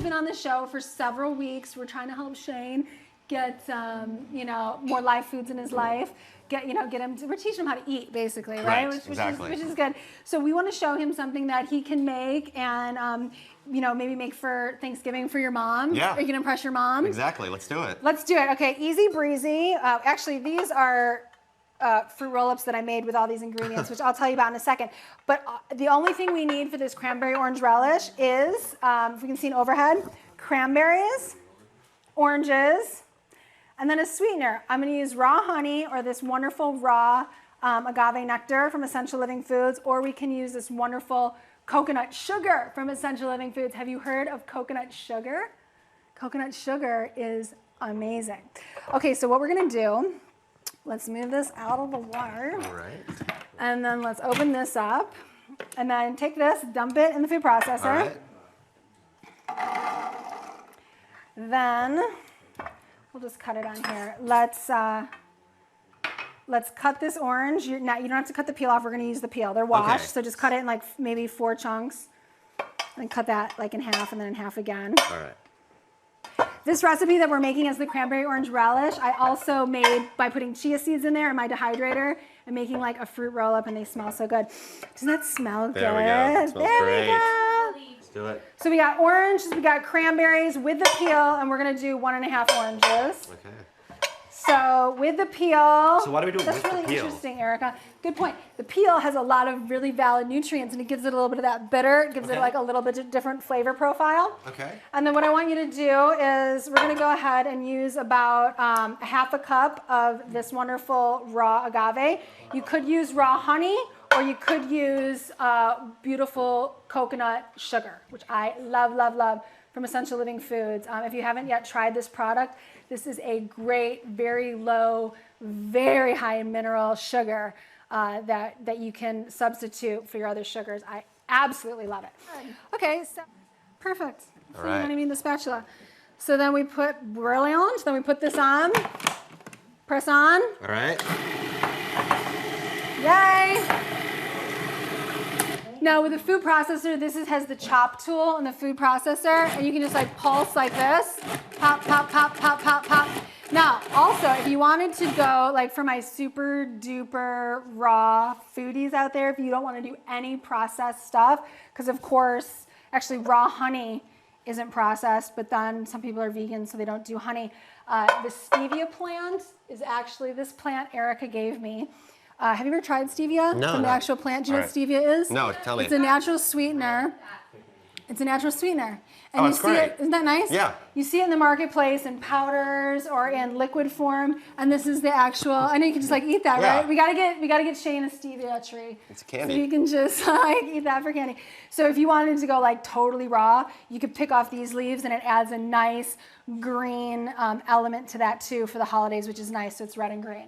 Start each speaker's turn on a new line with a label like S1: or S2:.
S1: been on the show for several weeks. We're trying to help Shane get, you know, more live foods in his life. Get him. We're teaching him how to eat, basically, right? Which is good. So we want to show him something that he can make and, you know, maybe make for Thanksgiving for your mom.
S2: Yeah.
S1: Or you can impress your mom.
S2: Exactly. Let's do it.
S1: Let's do it. Okay, easy breezy. Actually, these are fruit roll-ups that I made with all these ingredients, which I'll tell you about in a second. But the only thing we need for this cranberry orange relish is, if we can see an overhead, cranberries, oranges, and then a sweetener. I'm going to use raw honey or this wonderful raw agave nectar from Essential Living Foods, or we can use this wonderful coconut sugar from Essential Living Foods. Have you heard of coconut sugar? Coconut sugar is amazing. Okay, so what we're going to do, let's move this out of the water.
S2: All right.
S1: And then let's open this up. And then take this, dump it in the food processor.
S2: All right.
S1: Then we'll just cut it on here. Let's cut this orange. You don't have to cut the peel off. We're going to use the peel. They're washed,
S2: Okay.
S1: so just cut it in like maybe 4 chunks. And cut that like in half and then in half again.
S2: All right.
S1: This recipe that we're making as the cranberry orange relish, I also made by putting chia seeds in there in my dehydrator and making like a fruit roll up, and they smell so good. Doesn't that smell good?
S2: There we go. It smells
S1: there
S2: great.
S1: we go.
S2: Let's do it.
S1: So we got orange, we got cranberries with the peel, and we're gonna do 1.5 oranges.
S2: Okay.
S1: So with the peel,
S2: So why do we do it
S1: that's
S2: with the
S1: really
S2: peel?
S1: interesting, Erica. Good point. The peel has a lot of really valid nutrients, and it gives it a little bit of that bitter. It gives it like a little bit different flavor profile.
S2: Okay.
S1: And then what I want you to do is we're going to go ahead and use about a half a cup of this wonderful raw agave. You could use raw honey, or you could use beautiful coconut sugar, which I love, love, love, from Essential Living Foods. If you haven't yet tried this product, this is a great, very low, very high in mineral sugar that you can substitute for your other sugars. I absolutely love it. Okay, so perfect.
S2: All
S1: So you know
S2: right.
S1: what I mean, the spatula. So then we put brilliant. Then we put this on. Press on.
S2: All right.
S1: Yay! Now with the food processor, this has the chop tool in the food processor, and you can just like pulse like this. Pop, pop, pop, pop, pop, pop. Now, also, if you wanted to go, like for my super duper raw foodies out there, if you don't want to do any processed stuff, because of course, actually raw honey isn't processed, but then some people are vegan, so they don't do honey. The stevia plant is actually this plant Erica gave me. Have you ever tried stevia?
S2: No.
S1: From the actual plant? Do you know what stevia is?
S2: No, tell me.
S1: It's a natural sweetener. It's a natural sweetener. And
S2: Oh,
S1: you
S2: it's
S1: see
S2: great.
S1: it, isn't that nice?
S2: Yeah.
S1: You see it in the marketplace in powders or in liquid form, and this is the actual. I know you can just like eat that,
S2: Yeah.
S1: right? We gotta get Shane a stevia tree.
S2: It's candy.
S1: So you can just like eat that for candy. So if you wanted to go like totally raw, you could pick off these leaves, and it adds a nice green element to that too for the holidays, which is nice. So it's red and green.